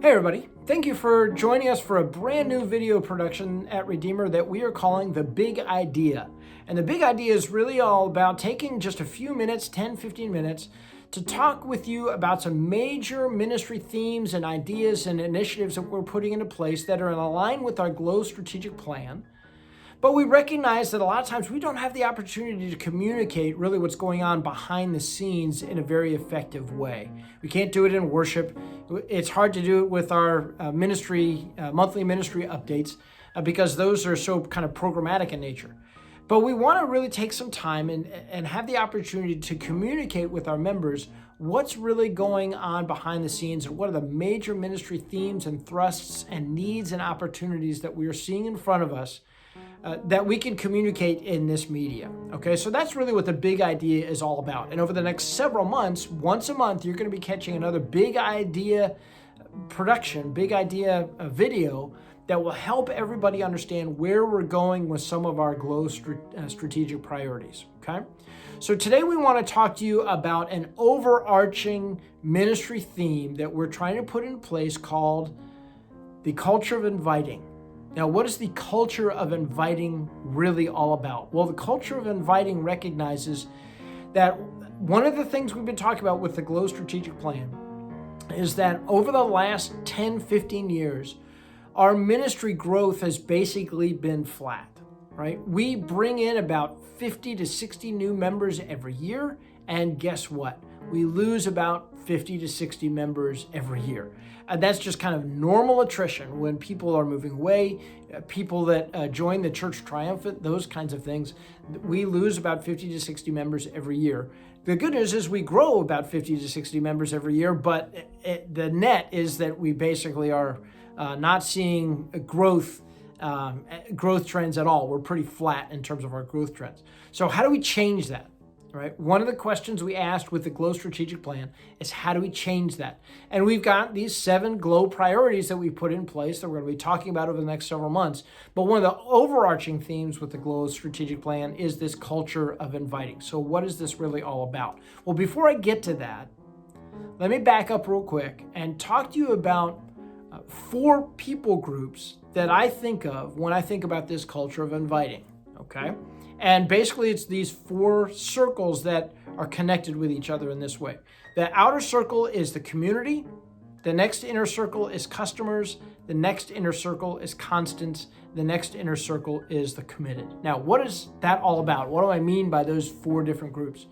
Hey everybody, thank you for joining us for a brand new video production at Redeemer that we are calling The Big Idea. And the big idea is really all about taking just a few minutes, 10, 15 minutes, to talk with you about some major ministry themes and ideas and initiatives that we're putting into place that are in line with our GLOW strategic plan. But we recognize that a lot of times we don't have the opportunity to communicate really what's going on behind the scenes in a very effective way. We can't do it in worship. It's hard to do it with our monthly ministry updates because those are so kind of programmatic in nature. But we want to really take some time and have the opportunity to communicate with our members what's really going on behind the scenes and what are the major ministry themes and thrusts and needs and opportunities that we are seeing in front of us that we can communicate in this media. Okay, so that's really what the big idea is all about. And over the next several months, once a month, you're going to be catching another big idea production, big idea video that will help everybody understand where we're going with some of our GLOW strategic priorities. Okay, so today we want to talk to you about an overarching ministry theme that we're trying to put in place called the culture of inviting. Now, what is the culture of inviting really all about? Well, the culture of inviting recognizes that one of the things we've been talking about with the GLOW strategic plan is that over the last 10, 15 years, our ministry growth has basically been flat, right? We bring in about 50 to 60 new members every year, and guess what? We lose about 50 to 60 members every year. And that's just kind of normal attrition when people are moving away, people that join the church triumphant, those kinds of things. We lose about 50 to 60 members every year. The good news is we grow about 50 to 60 members every year, but the net is that we basically are not seeing growth trends at all. We're pretty flat in terms of our growth trends. So how do we change that? Right. One of the questions we asked with the GLOW strategic plan is how do we change that? And we've got these 7 GLOW priorities that we put in place that we're going to be talking about over the next several months. But one of the overarching themes with the GLOW strategic plan is this culture of inviting. So what is this really all about? Well, before I get to that, let me back up real quick and talk to you about 4 people groups that I think of when I think about this culture of inviting. Okay. And basically, it's these 4 circles that are connected with each other in this way. The outer circle is the community. The next inner circle is customers. The next inner circle is constants. The next inner circle is the committed. Now, what is that all about? What do I mean by those 4 different groups?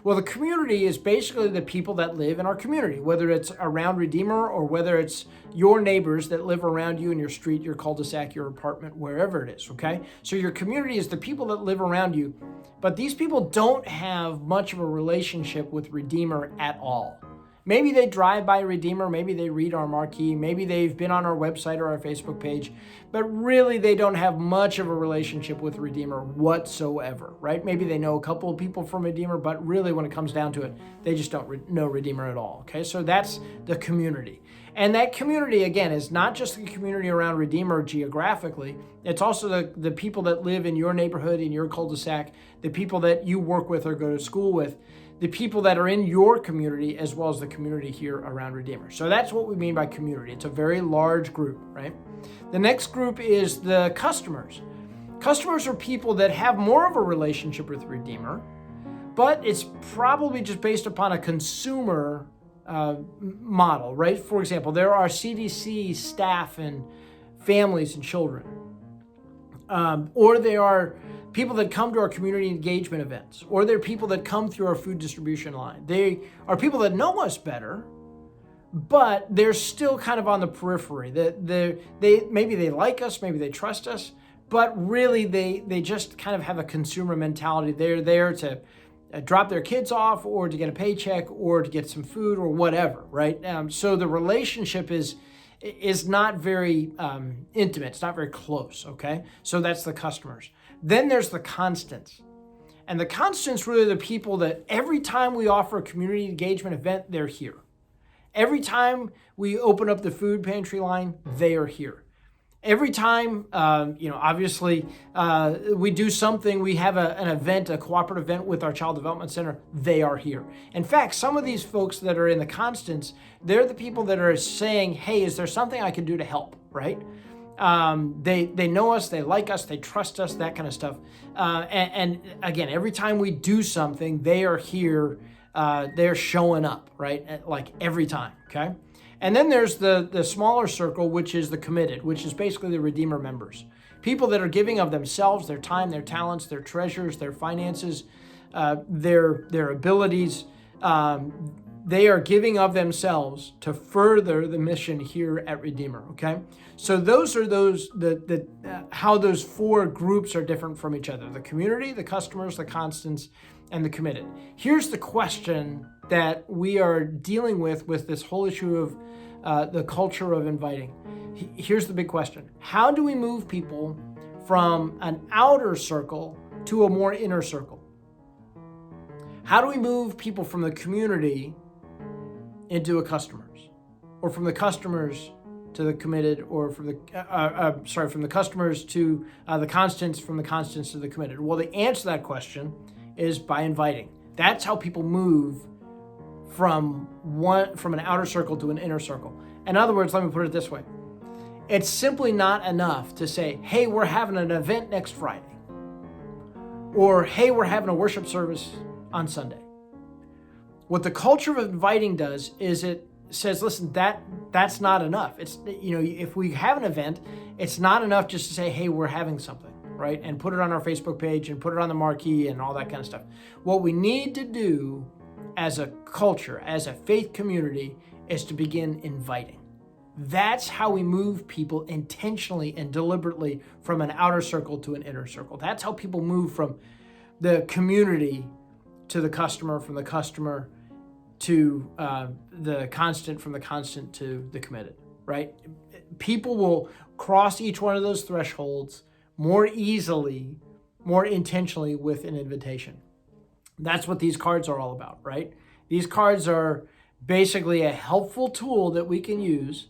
Well, the community is basically the people that live in our community, whether it's around Redeemer or whether it's your neighbors that live around you in your street, your cul-de-sac, your apartment, wherever it is, okay? So your community is the people that live around you, but these people don't have much of a relationship with Redeemer at all. Maybe they drive by Redeemer, maybe they read our marquee, maybe they've been on our website or our Facebook page, but really they don't have much of a relationship with Redeemer whatsoever, right? Maybe they know a couple of people from Redeemer, but really when it comes down to it, they just don't know Redeemer at all, okay? So that's the community. And that community, again, is not just the community around Redeemer geographically, it's also the people that live in your neighborhood, in your cul-de-sac, the people that you work with or go to school with, the people that are in your community as well as the community here around Redeemer. So that's what we mean by community. It's a very large group, right? The next group is the customers. Customers are people that have more of a relationship with Redeemer, but it's probably just based upon a consumer model, right? For example, there are CDC staff and families and children, or they are people that come to our community engagement events, or they're people that come through our food distribution line. They are people that know us better, but they're still kind of on the periphery. Maybe they like us, maybe they trust us, but really they just kind of have a consumer mentality. They're there to drop their kids off or to get a paycheck or to get some food or whatever, right? So the relationship is not very intimate. It's not very close, okay? So that's the customers. Then there's the constants. And the constants really are the people that every time we offer a community engagement event, they're here. Every time we open up the food pantry line, they are here. Every time, obviously, we do something, we have an event, a cooperative event with our Child Development Center, they are here. In fact, some of these folks that are in the Constants, they're the people that are saying, hey, is there something I can do to help, right? They know us, they like us, they trust us, that kind of stuff. And again, every time we do something, they are here, they're showing up, right? Like every time, okay? And then there's the smaller circle, which is the committed, which is basically the Redeemer members. People that are giving of themselves, their time, their talents, their treasures, their finances, their abilities. They are giving of themselves to further the mission here at Redeemer, okay? So those are how those four groups are different from each other: the community, the customers, the constants, and the committed. Here's the question that we are dealing with this whole issue of the culture of inviting. Here's the big question. How do we move people from an outer circle to a more inner circle? How do we move people from the community into a customers, or from the customers to the committed, or from the customers to the constants, from the constants to the committed? Well, the answer to that question is by inviting. That's how people move from an outer circle to an inner circle. In other words, let me put it this way. It's simply not enough to say, hey, we're having an event next Friday, or hey, we're having a worship service on Sunday. What the culture of inviting does is it says, listen, that's not enough. It's, if we have an event, it's not enough just to say, hey, we're having something, right? And put it on our Facebook page and put it on the marquee and all that kind of stuff. What we need to do as a culture, as a faith community, is to begin inviting. That's how we move people intentionally and deliberately from an outer circle to an inner circle. That's how people move from the community to the customer, from the customer to the constant, from the constant to the committed, right? People will cross each one of those thresholds more easily, more intentionally with an invitation. That's what these cards are all about, right? These cards are basically a helpful tool that we can use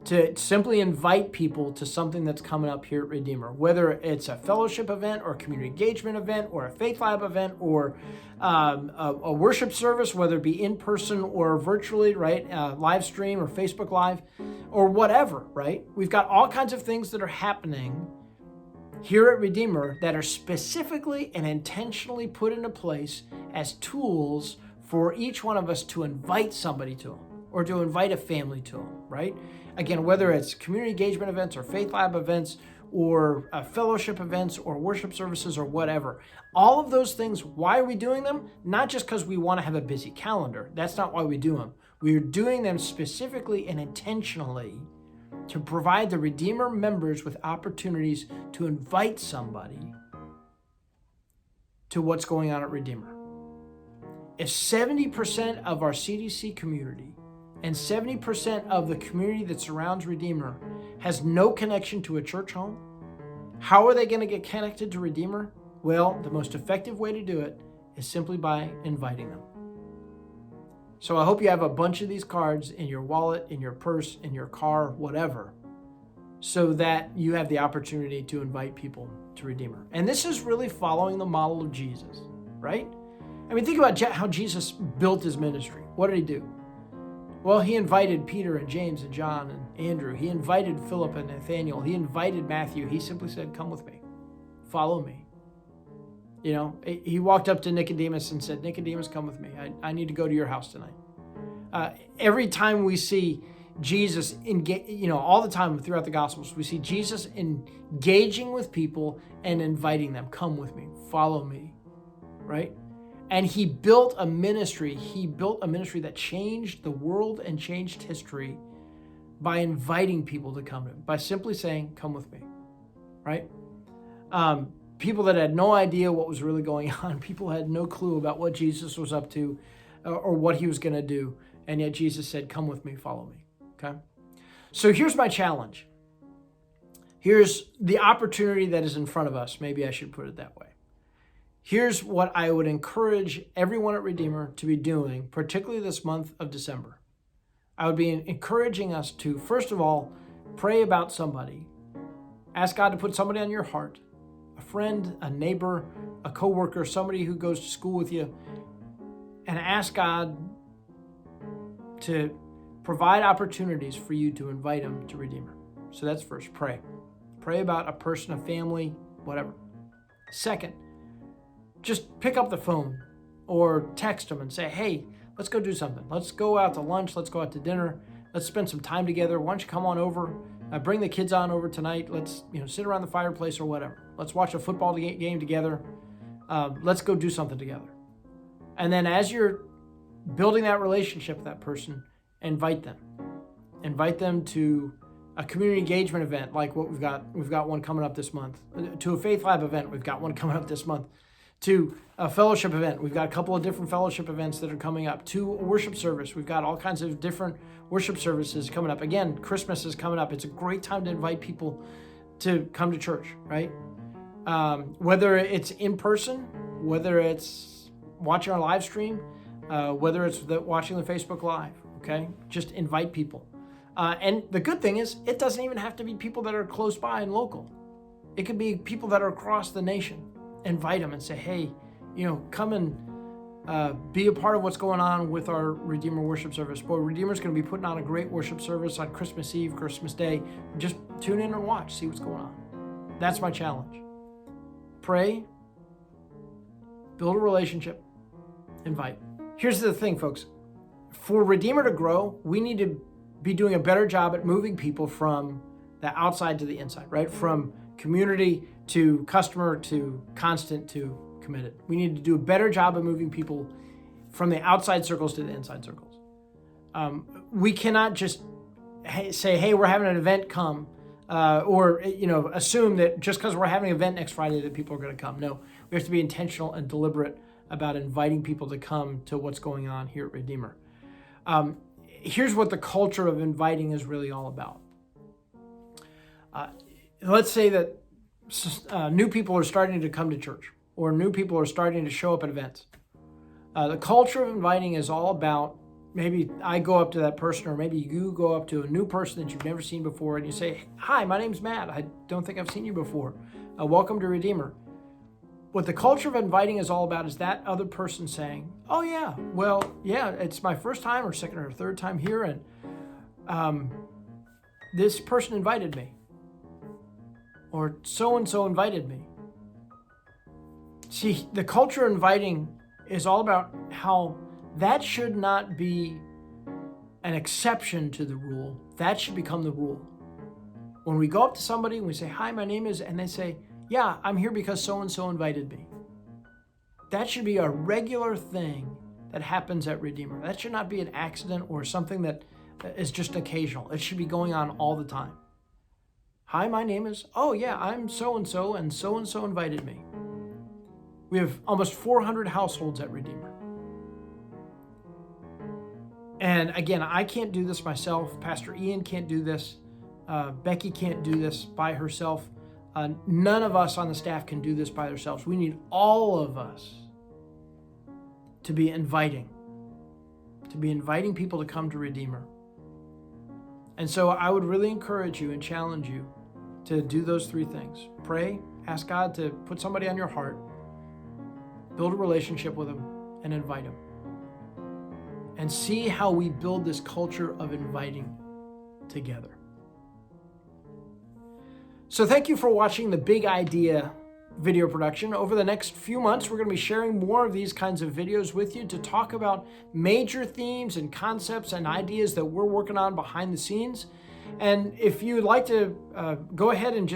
to simply invite people to something that's coming up here at Redeemer, whether it's a fellowship event or a community engagement event or a faith lab event or a worship service, whether it be in person or virtually, right? Live stream or Facebook Live or whatever, right? We've got all kinds of things that are happening here at Redeemer that are specifically and intentionally put into place as tools for each one of us to invite somebody to them or to invite a family to them, right? Again, whether it's community engagement events or faith lab events or fellowship events or worship services or whatever. All of those things, why are we doing them? Not just because we want to have a busy calendar. That's not why we do them. We're doing them specifically and intentionally to provide the Redeemer members with opportunities to invite somebody to what's going on at Redeemer. If 70% of our CDC community and 70% of the community that surrounds Redeemer has no connection to a church home, how are they going to get connected to Redeemer? Well, the most effective way to do it is simply by inviting them. So I hope you have a bunch of these cards in your wallet, in your purse, in your car, whatever, so that you have the opportunity to invite people to Redeemer. And this is really following the model of Jesus, right? I mean, think about how Jesus built his ministry. What did he do? Well, he invited Peter and James and John and Andrew. He invited Philip and Nathaniel. He invited Matthew. He simply said, come with me. Follow me. He walked up to Nicodemus and said, Nicodemus, come with me. I need to go to your house tonight. Every time we see Jesus, all the time throughout the Gospels, we see Jesus engaging with people and inviting them, come with me, follow me, right? And he built a ministry. He built a ministry that changed the world and changed history by inviting people to come to him, by simply saying, come with me, right? People that had no idea what was really going on. People had no clue about what Jesus was up to or what he was going to do. And yet Jesus said, come with me, follow me, okay? So here's my challenge. Here's the opportunity that is in front of us. Maybe I should put it that way. Here's what I would encourage everyone at Redeemer to be doing, particularly this month of December. I would be encouraging us to, first of all, pray about somebody Ask God to put somebody on your heart, a friend, a neighbor, a coworker, somebody who goes to school with you, and ask God to provide opportunities for you to invite them to Redeemer. So that's first, pray. Pray about a person, a family, whatever. Second, just pick up the phone or text them and say, hey, let's go do something. Let's go out to lunch. Let's go out to dinner. Let's spend some time together. Why don't you come on over? Bring the kids on over tonight. Let's sit around the fireplace or whatever. Let's watch a football game together. Let's go do something together. And then as you're building that relationship with that person, invite them. Invite them to a community engagement event like what we've got. We've got one coming up this month. To a Faith Lab event. We've got one coming up this month. To a fellowship event. We've got a couple of different fellowship events that are coming up. To a worship service. We've got all kinds of different worship services coming up. Again, Christmas is coming up. It's a great time to invite people to come to church, right? Whether it's in person, whether it's watching our live stream, whether it's watching the Facebook Live, okay? Just invite people. And the good thing is, it doesn't even have to be people that are close by and local. It could be people that are across the nation. Invite them and say, hey, come and be a part of what's going on with our Redeemer worship service. Boy, Redeemer's going to be putting on a great worship service on Christmas Eve, Christmas Day. Just tune in and watch, see what's going on. That's my challenge. Pray, build a relationship, invite. Here's the thing, folks. For Redeemer to grow, we need to be doing a better job at moving people from the outside to the inside, right? From community to customer to constant to committed. We need to do a better job of moving people from the outside circles to the inside circles. We cannot just say, hey, we're having an event, come, or assume that just because we're having an event next Friday that people are going to come. No, we have to be intentional and deliberate about inviting people to come to what's going on here at Redeemer. Here's what the culture of inviting is really all about. Let's say that new people are starting to come to church, or new people are starting to show up at events. The culture of inviting is all about, maybe I go up to that person, or maybe you go up to a new person that you've never seen before, and you say, hi, my name's Matt. I don't think I've seen you before. Welcome to Redeemer. What the culture of inviting is all about is that other person saying, oh yeah, well, yeah, it's my first time or second or third time here, and this person invited me, or so-and-so invited me. See, the culture of inviting is all about how that should not be an exception to the rule. That should become the rule. When we go up to somebody and we say, hi, my name is, and they say, yeah, I'm here because so-and-so invited me. That should be a regular thing that happens at Redeemer. That should not be an accident or something that is just occasional. It should be going on all the time. Hi, my name is, oh yeah, I'm so-and-so invited me. We have almost 400 households at Redeemer. And again, I can't do this myself. Pastor Ian can't do this. Becky can't do this by herself. None of us on the staff can do this by ourselves. We need all of us to be inviting people to come to Redeemer. And so I would really encourage you and challenge you to do those three things. Pray, ask God to put somebody on your heart, build a relationship with them, and invite them. And see how we build this culture of inviting together. So thank you for watching the Big Idea video production. Over the next few months, we're going to be sharing more of these kinds of videos with you to talk about major themes and concepts and ideas that we're working on behind the scenes. And if you'd like to go ahead and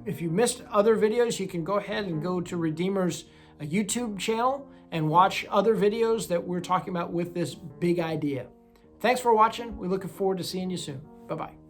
if you missed other videos, you can go ahead and go to Redeemer's YouTube channel and watch other videos that we're talking about with this big idea. Thanks for watching. We're looking forward to seeing you soon. Bye-bye.